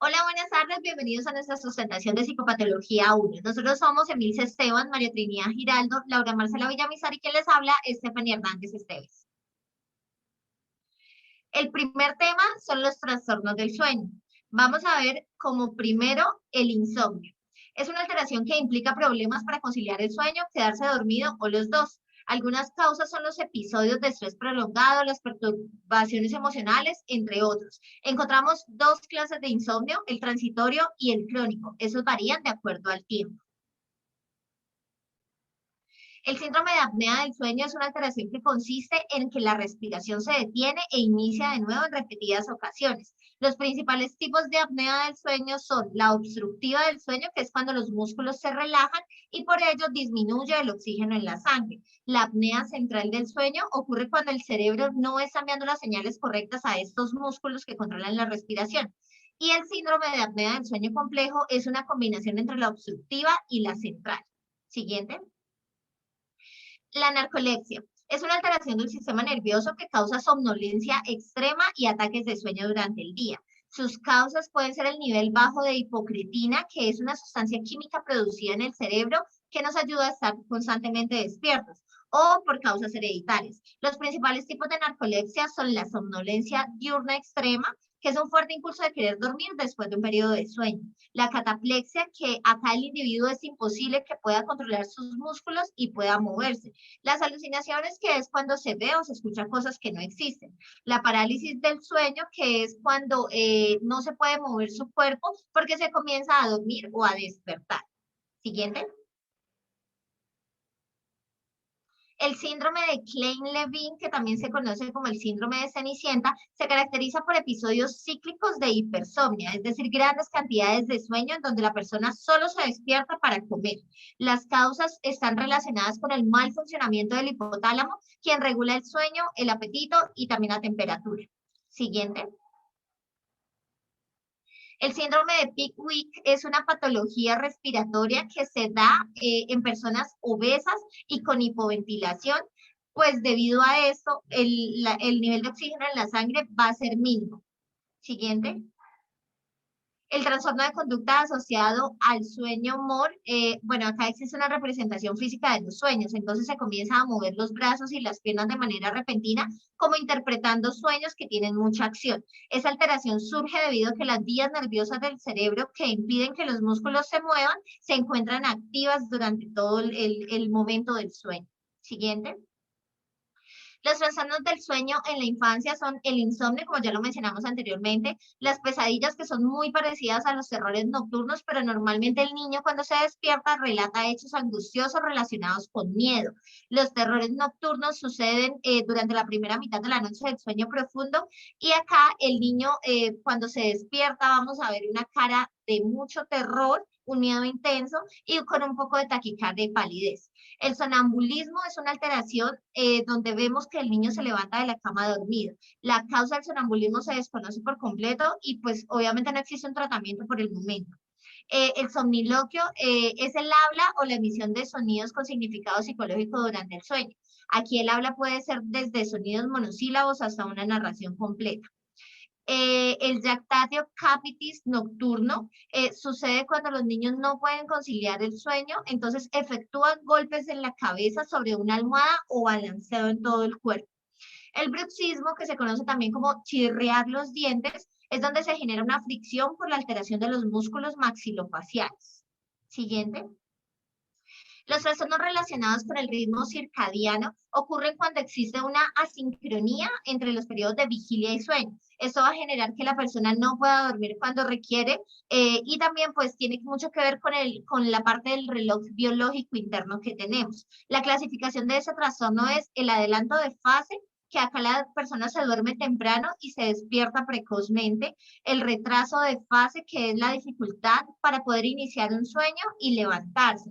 Hola, buenas tardes, bienvenidos a nuestra sustentación de Psicopatología 1. Nosotros somos Emilce Esteban, María Trinidad Giraldo, Laura Marcela Villamizar y quien les habla, Estefanía Hernández Esteves. El primer tema son los trastornos del sueño. Vamos a ver como primero el insomnio. Es una alteración que implica problemas para conciliar el sueño, quedarse dormido o los dos. Algunas causas son los episodios de estrés prolongado, las perturbaciones emocionales, entre otros. Encontramos dos clases de insomnio, el transitorio y el crónico. Esos varían de acuerdo al tiempo. El síndrome de apnea del sueño es una alteración que consiste en que la respiración se detiene e inicia de nuevo en repetidas ocasiones. Los principales tipos de apnea del sueño son la obstructiva del sueño, que es cuando los músculos se relajan y por ello disminuye el oxígeno en la sangre. La apnea central del sueño ocurre cuando el cerebro no está enviando las señales correctas a estos músculos que controlan la respiración. Y el síndrome de apnea del sueño complejo es una combinación entre la obstructiva y la central. Siguiente. La narcolepsia es una alteración del sistema nervioso que causa somnolencia extrema y ataques de sueño durante el día. Sus causas pueden ser el nivel bajo de hipocretina, que es una sustancia química producida en el cerebro que nos ayuda a estar constantemente despiertos, o por causas hereditarias. Los principales tipos de narcolepsia son la somnolencia diurna extrema, que es un fuerte impulso de querer dormir después de un periodo de sueño. La cataplexia, que acá el individuo es imposible que pueda controlar sus músculos y pueda moverse. Las alucinaciones, que es cuando se ve o se escucha cosas que no existen. La parálisis del sueño, que es cuando no se puede mover su cuerpo porque se comienza a dormir o a despertar. Siguiente. El síndrome de Klein-Levin, que también se conoce como el síndrome de Cenicienta, se caracteriza por episodios cíclicos de hipersomnia, es decir, grandes cantidades de sueño en donde la persona solo se despierta para comer. Las causas están relacionadas con el mal funcionamiento del hipotálamo, quien regula el sueño, el apetito y también la temperatura. Siguiente. El síndrome de Pickwick es una patología respiratoria que se da en personas obesas y con hipoventilación, pues debido a esto el nivel de oxígeno en la sangre va a ser mínimo. Siguiente. El trastorno de conducta asociado al sueño MOR, bueno, acá existe una representación física de los sueños, entonces se comienza a mover los brazos y las piernas de manera repentina, como interpretando sueños que tienen mucha acción. Esa alteración surge debido a que las vías nerviosas del cerebro que impiden que los músculos se muevan se encuentran activas durante todo el momento del sueño. Siguiente. Los trastornos del sueño en la infancia son el insomnio, como ya lo mencionamos anteriormente, las pesadillas, que son muy parecidas a los terrores nocturnos, pero normalmente el niño cuando se despierta relata hechos angustiosos relacionados con miedo. Los terrores nocturnos suceden durante la primera mitad de la noche del sueño profundo y acá el niño cuando se despierta vamos a ver una cara de mucho terror, un miedo intenso y con un poco de taquicardia y palidez. El sonambulismo es una alteración donde vemos que el niño se levanta de la cama dormido. La causa del sonambulismo se desconoce por completo y pues obviamente no existe un tratamiento por el momento. El somniloquio es el habla o la emisión de sonidos con significado psicológico durante el sueño. Aquí el habla puede ser desde sonidos monosílabos hasta una narración completa. El Jactatio capitis nocturno sucede cuando los niños no pueden conciliar el sueño, entonces efectúan golpes en la cabeza sobre una almohada o balanceo en todo el cuerpo. El bruxismo, que se conoce también como chirriar los dientes, es donde se genera una fricción por la alteración de los músculos maxilofaciales. Siguiente. Los trastornos relacionados con el ritmo circadiano ocurren cuando existe una asincronía entre los periodos de vigilia y sueño. Esto va a generar que la persona no pueda dormir cuando requiere y también pues tiene mucho que ver con la parte del reloj biológico interno que tenemos. La clasificación de ese trastorno es el adelanto de fase, que acá la persona se duerme temprano y se despierta precozmente, el retraso de fase, que es la dificultad para poder iniciar un sueño y levantarse.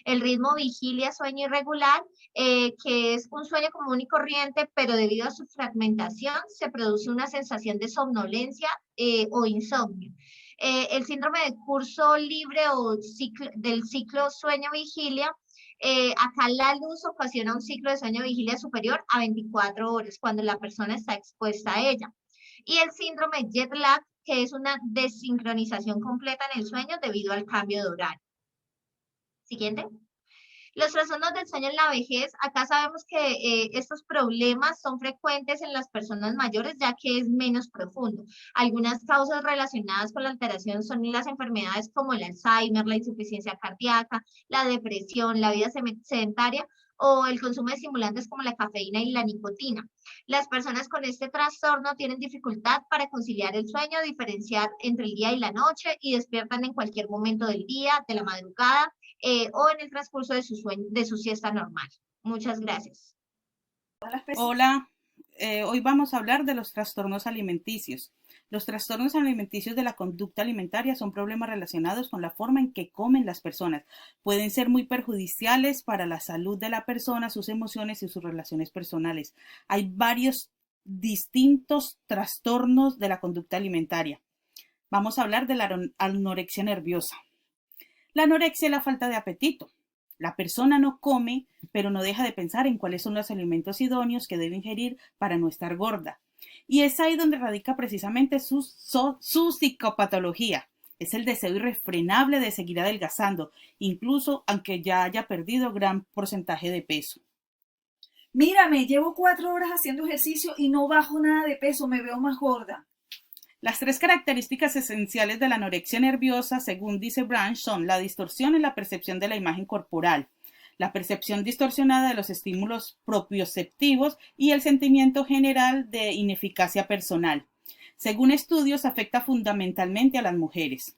El ritmo vigilia, sueño irregular, que es un sueño común y corriente, pero debido a su fragmentación se produce una sensación de somnolencia o insomnio. El síndrome de curso libre o del ciclo sueño-vigilia, acá la luz ocasiona un ciclo de sueño-vigilia superior a 24 horas cuando la persona está expuesta a ella. Y el síndrome jet lag, que es una desincronización completa en el sueño debido al cambio de horario. Siguiente. Los trastornos del sueño en la vejez, acá sabemos que estos problemas son frecuentes en las personas mayores ya que es menos profundo. Algunas causas relacionadas con la alteración son las enfermedades como el Alzheimer, la insuficiencia cardíaca, la depresión, la vida sedentaria o el consumo de estimulantes como la cafeína y la nicotina. Las personas con este trastorno tienen dificultad para conciliar el sueño, diferenciar entre el día y la noche y despiertan en cualquier momento del día, de la madrugada, o en el transcurso de su sueño, de su siesta normal. Muchas gracias. Hola, hoy vamos a hablar de los trastornos alimenticios. Los trastornos alimenticios de la conducta alimentaria son problemas relacionados con la forma en que comen las personas. Pueden ser muy perjudiciales para la salud de la persona, sus emociones y sus relaciones personales. Hay varios distintos trastornos de la conducta alimentaria. Vamos a hablar de la anorexia nerviosa. La anorexia es la falta de apetito. La persona no come, pero no deja de pensar en cuáles son los alimentos idóneos que debe ingerir para no estar gorda. Y es ahí donde radica precisamente su psicopatología. Es el deseo irrefrenable de seguir adelgazando, incluso aunque ya haya perdido gran porcentaje de peso. Mírame, llevo 4 horas haciendo ejercicio y no bajo nada de peso, me veo más gorda. Las 3 características esenciales de la anorexia nerviosa, según dice Branch, son la distorsión en la percepción de la imagen corporal, la percepción distorsionada de los estímulos propioceptivos y el sentimiento general de ineficacia personal. Según estudios, afecta fundamentalmente a las mujeres.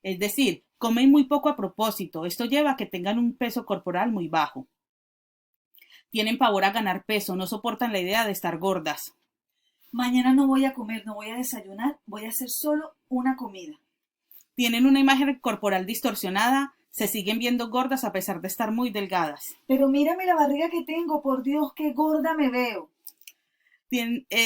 Es decir, comen muy poco a propósito. Esto lleva a que tengan un peso corporal muy bajo. Tienen pavor a ganar peso, no soportan la idea de estar gordas. Mañana no voy a comer, no voy a desayunar, voy a hacer solo una comida. Tienen una imagen corporal distorsionada, se siguen viendo gordas a pesar de estar muy delgadas. Pero mírame la barriga que tengo, por Dios, qué gorda me veo.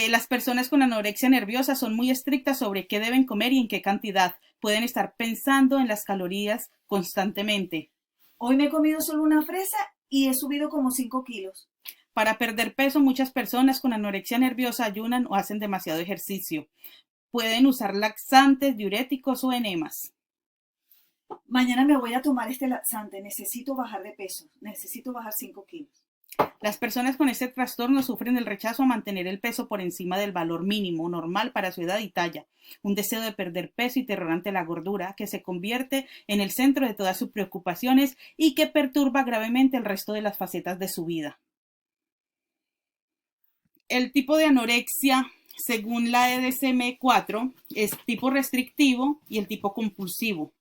Las personas con anorexia nerviosa son muy estrictas sobre qué deben comer y en qué cantidad. Pueden estar pensando en las calorías constantemente. Hoy me he comido solo una fresa y he subido como 5 kilos. Para perder peso, muchas personas con anorexia nerviosa ayunan o hacen demasiado ejercicio. Pueden usar laxantes, diuréticos o enemas. Mañana me voy a tomar este laxante. Necesito bajar de peso. Necesito bajar 5 kilos. Las personas con este trastorno sufren el rechazo a mantener el peso por encima del valor mínimo normal para su edad y talla, un deseo de perder peso y terror ante la gordura que se convierte en el centro de todas sus preocupaciones y que perturba gravemente el resto de las facetas de su vida. El tipo de anorexia, según la DSM-4, es tipo restrictivo y el tipo compulsivo.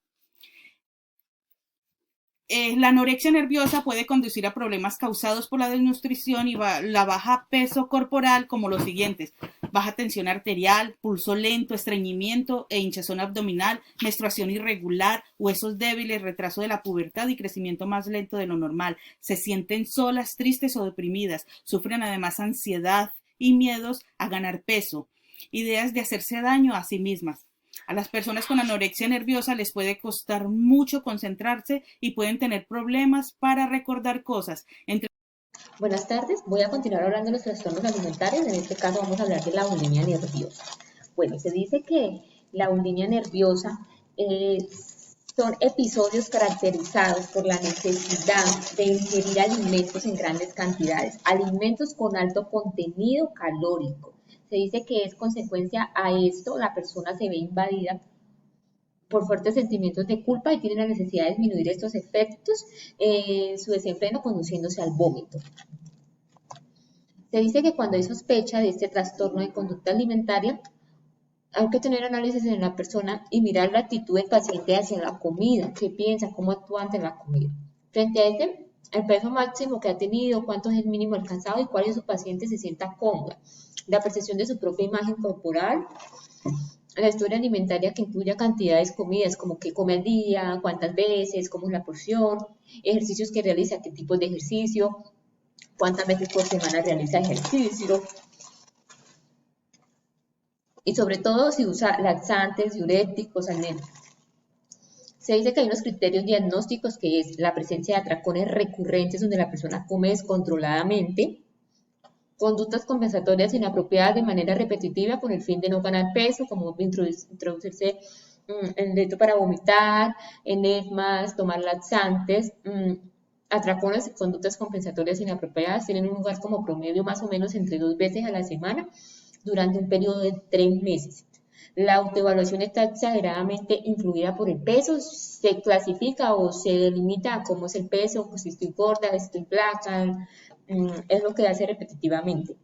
La anorexia nerviosa puede conducir a problemas causados por la desnutrición y la baja peso corporal, como los siguientes: baja tensión arterial, pulso lento, estreñimiento e hinchazón abdominal, menstruación irregular, huesos débiles, retraso de la pubertad y crecimiento más lento de lo normal. Se sienten solas, tristes o deprimidas. Sufren además ansiedad y miedos a ganar peso, ideas de hacerse daño a sí mismas. A las personas con anorexia nerviosa les puede costar mucho concentrarse y pueden tener problemas para recordar cosas. Buenas tardes, voy a continuar hablando de los trastornos alimentarios. En este caso vamos a hablar de la bulimia nerviosa. Bueno, se dice que la bulimia nerviosa son episodios caracterizados por la necesidad de ingerir alimentos en grandes cantidades, alimentos con alto contenido calórico. Se dice que es consecuencia a esto, la persona se ve invadida por fuertes sentimientos de culpa y tiene la necesidad de disminuir estos efectos en su desenfreno conduciéndose al vómito. Se dice que cuando hay sospecha de este trastorno de conducta alimentaria, hay que tener análisis en la persona y mirar la actitud del paciente hacia la comida, qué piensa, cómo actúa ante la comida. Frente a este, el peso máximo que ha tenido, cuánto es el mínimo alcanzado y cuál de su paciente se sienta cómoda. La percepción de su propia imagen corporal, la historia alimentaria que incluya cantidades de comidas, como qué come al día, cuántas veces, cómo es la porción, ejercicios que realiza, qué tipos de ejercicio, cuántas veces por semana realiza ejercicio. Y sobre todo si usa laxantes, diuréticos, anémicos. Se dice que hay unos criterios diagnósticos que es la presencia de atracones recurrentes donde la persona come descontroladamente, conductas compensatorias inapropiadas de manera repetitiva con el fin de no ganar peso, como introducirse el lecho para vomitar, enegmas, tomar laxantes, atracones y conductas compensatorias inapropiadas tienen un lugar como promedio más o menos entre 2 veces a la semana durante un periodo de 3 meses. La autoevaluación está exageradamente influida por el peso, se clasifica o se delimita a cómo es el peso, pues si estoy gorda, estoy flaca, es lo que hace repetitivamente.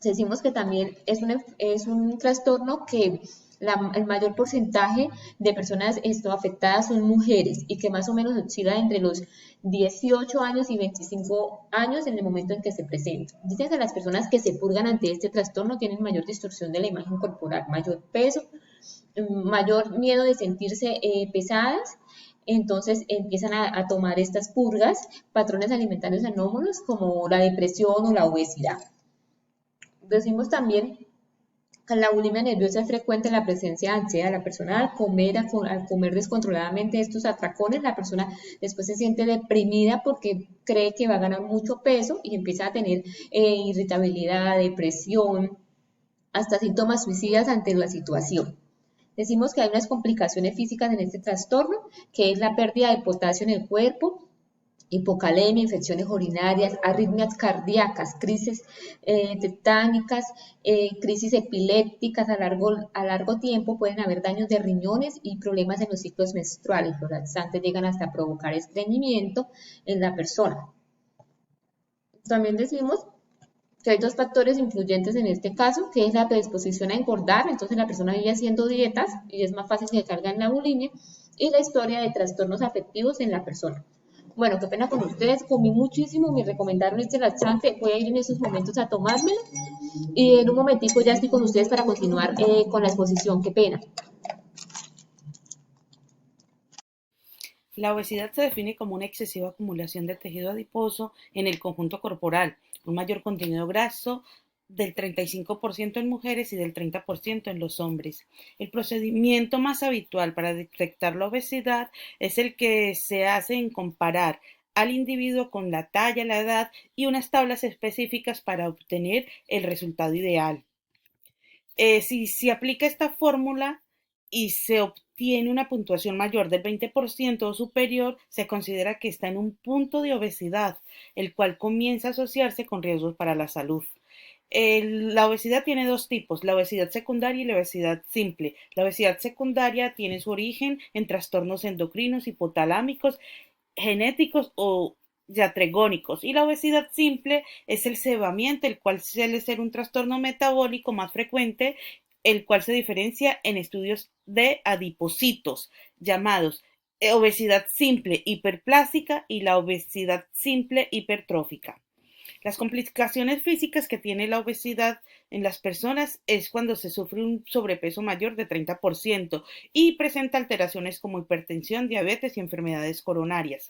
Decimos que también es un trastorno que el mayor porcentaje de personas afectadas son mujeres y que más o menos oscila entre los 18 años y 25 años en el momento en que se presenta. Dicen que las personas que se purgan ante este trastorno tienen mayor distorsión de la imagen corporal, mayor peso, mayor miedo de sentirse pesadas. Entonces empiezan a tomar estas purgas, patrones alimentarios anómalos como la depresión o la obesidad. Decimos también que la bulimia nerviosa es frecuente en la presencia de ansiedad. La persona al comer descontroladamente estos atracones, la persona después se siente deprimida porque cree que va a ganar mucho peso y empieza a tener irritabilidad, depresión, hasta síntomas suicidas ante la situación. Decimos que hay unas complicaciones físicas en este trastorno, que es la pérdida de potasio en el cuerpo, hipocalemia, infecciones urinarias, arritmias cardíacas, crisis tetánicas, crisis epilépticas a largo tiempo, pueden haber daños de riñones y problemas en los ciclos menstruales. Los laxantes llegan hasta provocar estreñimiento en la persona. También decimos que hay 2 factores influyentes en este caso, que es la predisposición a engordar, entonces la persona vive haciendo dietas y es más fácil que caiga en la bulimia, y la historia de trastornos afectivos en la persona. Bueno, qué pena con ustedes, comí muchísimo, me recomendaron este laxante, voy a ir en esos momentos a tomármelo y en un momentico ya estoy con ustedes para continuar con la exposición, qué pena. La obesidad se define como una excesiva acumulación de tejido adiposo en el conjunto corporal, un mayor contenido graso del 35% en mujeres y del 30% en los hombres. El procedimiento más habitual para detectar la obesidad es el que se hace en comparar al individuo con la talla, la edad y unas tablas específicas para obtener el resultado ideal. Si se aplica esta fórmula y se obtiene una puntuación mayor del 20% o superior, se considera que está en un punto de obesidad, el cual comienza a asociarse con riesgos para la salud. La obesidad tiene 2 tipos, la obesidad secundaria y la obesidad simple. La obesidad secundaria tiene su origen en trastornos endocrinos, hipotalámicos, genéticos o diatregónicos, y la obesidad simple es el cebamiento, el cual suele ser un trastorno metabólico más frecuente, el cual se diferencia en estudios de adipocitos llamados obesidad simple hiperplásica y la obesidad simple hipertrófica. Las complicaciones físicas que tiene la obesidad en las personas es cuando se sufre un sobrepeso mayor de 30% y presenta alteraciones como hipertensión, diabetes y enfermedades coronarias.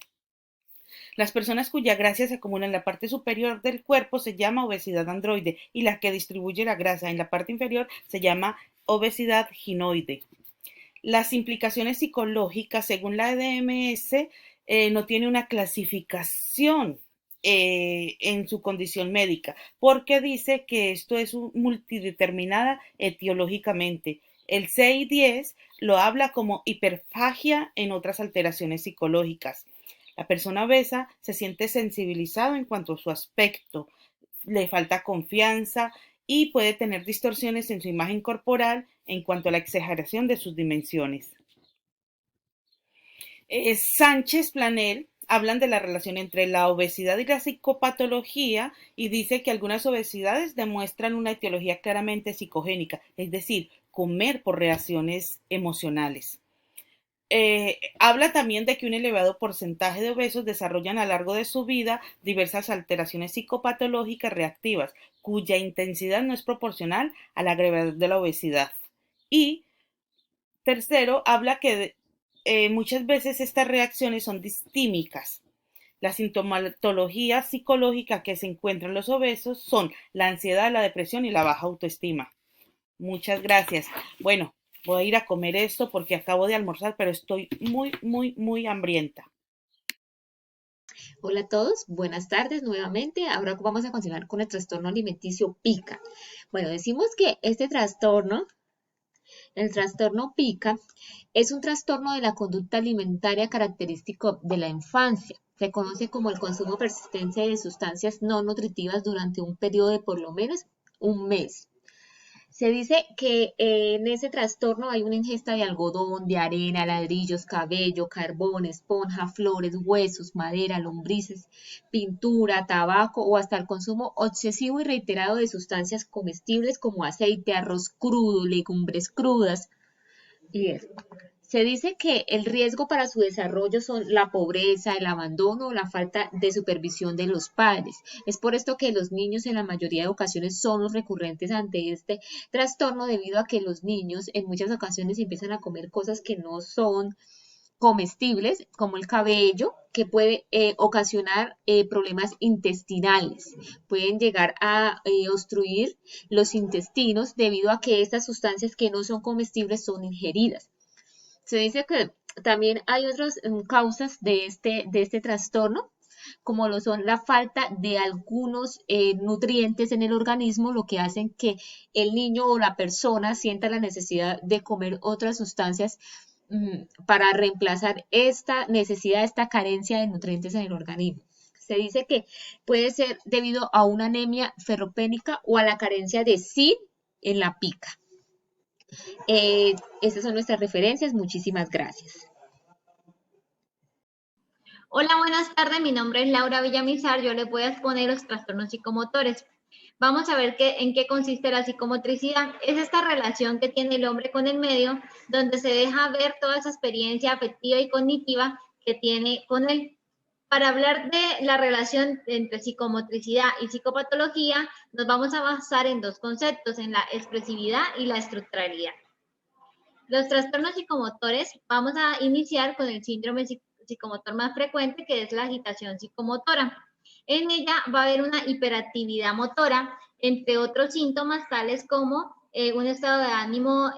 Las personas cuya grasa se acumula en la parte superior del cuerpo se llama obesidad androide y la que distribuye la grasa en la parte inferior se llama obesidad ginoide. Las implicaciones psicológicas, según la DMS, no tiene una clasificación en su condición médica, porque dice que esto es multideterminada etiológicamente. El CI-10 lo habla como hiperfagia en otras alteraciones psicológicas. La persona obesa se siente sensibilizado en cuanto a su aspecto, le falta confianza y puede tener distorsiones en su imagen corporal en cuanto a la exageración de sus dimensiones. Sánchez Planel hablan de la relación entre la obesidad y la psicopatología y dice que algunas obesidades demuestran una etiología claramente psicogénica, es decir, comer por reacciones emocionales. Habla también de que un elevado porcentaje de obesos desarrollan a lo largo de su vida diversas alteraciones psicopatológicas reactivas, cuya intensidad no es proporcional a la gravedad de la obesidad. Y tercero, habla que muchas veces estas reacciones son distímicas. La sintomatología psicológica que se encuentra en los obesos son la ansiedad, la depresión y la baja autoestima. Muchas gracias. Bueno, voy a ir a comer esto porque acabo de almorzar, pero estoy muy hambrienta. Hola a todos, buenas tardes nuevamente. Ahora vamos a continuar con el trastorno alimenticio pica. Bueno, decimos que este trastorno, el trastorno pica, es un trastorno de la conducta alimentaria característico de la infancia. Se conoce como el consumo persistente de sustancias no nutritivas durante un periodo de por lo menos un mes. Se dice que en ese trastorno hay una ingesta de algodón, de arena, ladrillos, cabello, carbón, esponja, flores, huesos, madera, lombrices, pintura, tabaco o hasta el consumo excesivo y reiterado de sustancias comestibles como aceite, arroz crudo, legumbres crudas y eso. Se dice que el riesgo para su desarrollo son la pobreza, el abandono o la falta de supervisión de los padres. Es por esto que los niños en la mayoría de ocasiones son los recurrentes ante este trastorno debido a que los niños en muchas ocasiones empiezan a comer cosas que no son comestibles, como el cabello, que puede ocasionar problemas intestinales. Pueden llegar a obstruir los intestinos debido a que estas sustancias que no son comestibles son ingeridas. Se dice que también hay otras causas de este trastorno, como lo son la falta de algunos nutrientes en el organismo, lo que hacen que el niño o la persona sienta la necesidad de comer otras sustancias para reemplazar esta necesidad, esta carencia de nutrientes en el organismo. Se dice que puede ser debido a una anemia ferropénica o a la carencia de zinc en la pica. Estas son nuestras referencias. Muchísimas gracias. Hola, buenas tardes. Mi nombre es Laura Villamizar. Yo les voy a exponer los trastornos psicomotores. Vamos a ver en qué consiste la psicomotricidad. Es esta relación que tiene el hombre con el medio, donde se deja ver toda esa experiencia afectiva y cognitiva que tiene con él. Para hablar de la relación entre psicomotricidad y psicopatología, nos vamos a basar en dos conceptos, en la expresividad y la estructuralidad. Los trastornos psicomotores, vamos a iniciar con el síndrome psicomotor más frecuente, que es la agitación psicomotora. En ella va a haber una hiperactividad motora, entre otros síntomas tales como un estado de ánimo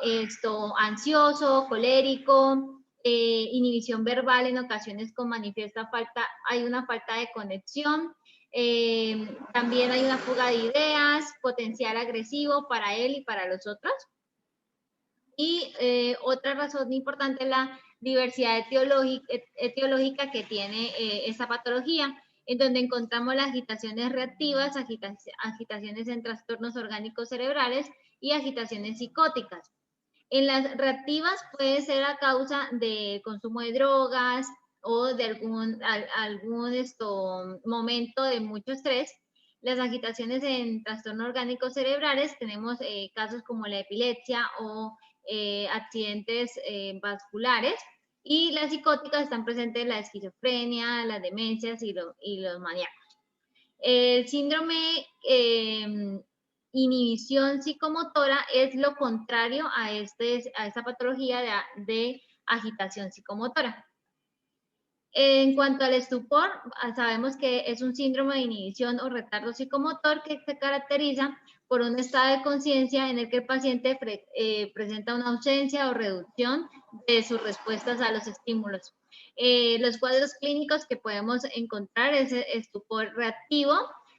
ansioso, colérico, inhibición verbal en ocasiones con manifiesta falta, hay una falta de conexión, también hay una fuga de ideas, potencial agresivo para él y para los otros. Y otra razón importante es la diversidad etiológica que tiene esta patología, en donde encontramos las agitaciones reactivas, agitaciones en trastornos orgánicos cerebrales y agitaciones psicóticas. En las reactivas puede ser a causa de consumo de drogas o de algún momento de mucho estrés. Las agitaciones en trastornos orgánicos cerebrales tenemos casos como la epilepsia o accidentes vasculares, y las psicóticas están presentes la esquizofrenia, las demencias y los maníacos. El síndrome inhibición psicomotora es lo contrario a esta patología de agitación psicomotora. En cuanto al estupor, sabemos que es un síndrome de inhibición o retardo psicomotor que se caracteriza por un estado de conciencia en el que el paciente presenta una ausencia o reducción de sus respuestas a los estímulos. Los cuadros clínicos que podemos encontrar es estupor reactivo,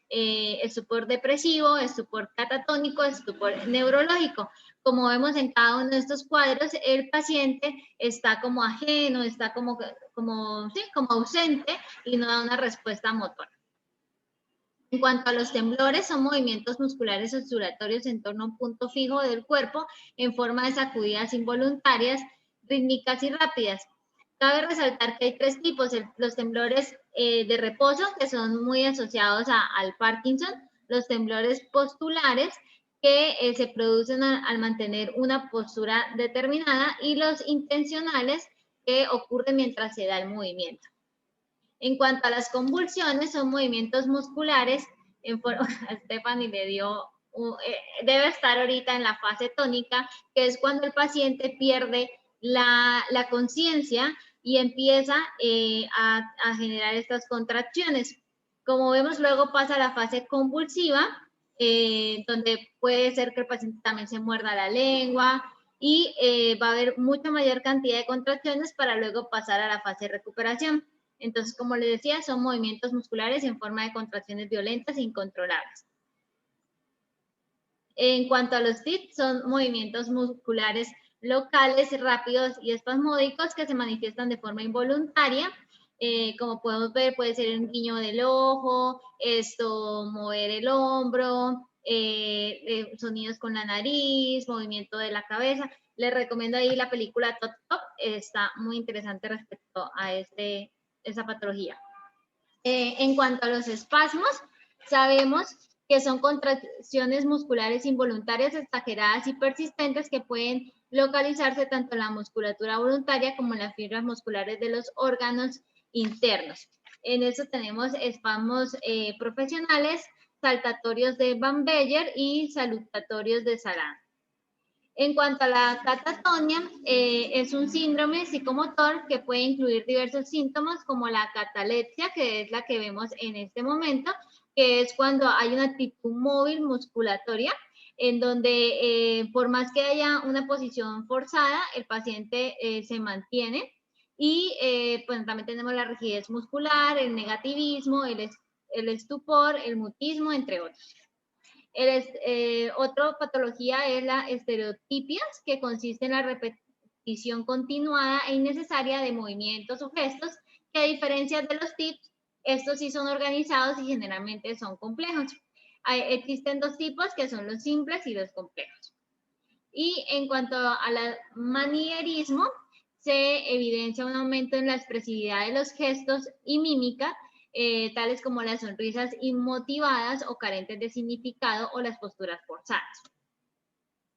estupor depresivo, estupor catatónico, estupor neurológico. Como vemos en cada uno de estos cuadros, el paciente está como ajeno, está como ausente y no da una respuesta motora. En cuanto a los temblores, son movimientos musculares osculatorios en torno a un punto fijo del cuerpo en forma de sacudidas involuntarias, rítmicas y rápidas. Cabe resaltar que hay tres tipos: los temblores de reposo, que son muy asociados al Parkinson, los temblores postulares, que se producen al mantener una postura determinada, y los intencionales, que ocurren mientras se da el movimiento. En cuanto a las convulsiones, son movimientos musculares en forma, a Stephanie le dio, debe estar ahorita en la fase tónica, que es cuando el paciente pierde la conciencia y empieza a generar estas contracciones. Como vemos, luego pasa a la fase convulsiva, donde puede ser que el paciente también se muerda la lengua y va a haber mucha mayor cantidad de contracciones para luego pasar a la fase de recuperación. Entonces, como les decía, son movimientos musculares en forma de contracciones violentas e incontrolables. En cuanto a los tics, son movimientos musculares locales, rápidos y espasmódicos que se manifiestan de forma involuntaria. Como podemos ver, puede ser un guiño del ojo, mover el hombro, sonidos con la nariz, movimiento de la cabeza. Les recomiendo ahí la película Top Top, está muy interesante respecto a esa patología. En cuanto a los espasmos, sabemos que son contracciones musculares involuntarias exageradas y persistentes que pueden localizarse tanto en la musculatura voluntaria como en las fibras musculares de los órganos internos. En eso tenemos espasmos profesionales, saltatorios de Van Beyer y salutatorios de Saran. En cuanto a la catatonia, es un síndrome psicomotor que puede incluir diversos síntomas como la catalepsia, que es la que vemos en este momento, que es cuando hay una actitud móvil musculatoria, en donde por más que haya una posición forzada, el paciente se mantiene. Y pues también tenemos la rigidez muscular, el negativismo, el estupor, el mutismo, entre otros. Otra patología es la estereotipia, que consiste en la repetición continuada e innecesaria de movimientos o gestos que, a diferencia de los tics, estos sí son organizados y generalmente son complejos. Existen dos tipos, que son los simples y los complejos. Y en cuanto al manierismo, se evidencia un aumento en la expresividad de los gestos y mímica, tales como las sonrisas inmotivadas o carentes de significado o las posturas forzadas.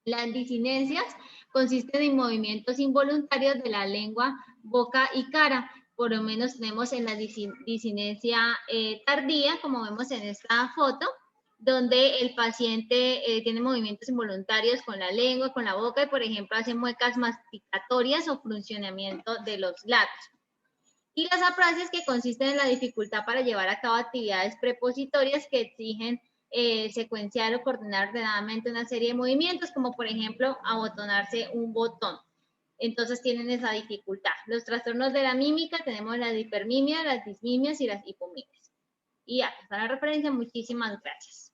Las disinencias consisten en movimientos involuntarios de la lengua, boca y cara. Por lo menos tenemos en la disinencia tardía, como vemos en esta foto, donde el paciente tiene movimientos involuntarios con la lengua, con la boca, y por ejemplo hace muecas masticatorias o funcionamiento de los labios. Y las apraxias, que consisten en la dificultad para llevar a cabo actividades prepositorias que exigen secuenciar o coordinar ordenadamente una serie de movimientos, como por ejemplo abotonarse un botón. Entonces tienen esa dificultad. Los trastornos de la mímica, tenemos la hipermimia, las dismimias y las hipomimias. Y aquí está la referencia. Muchísimas gracias.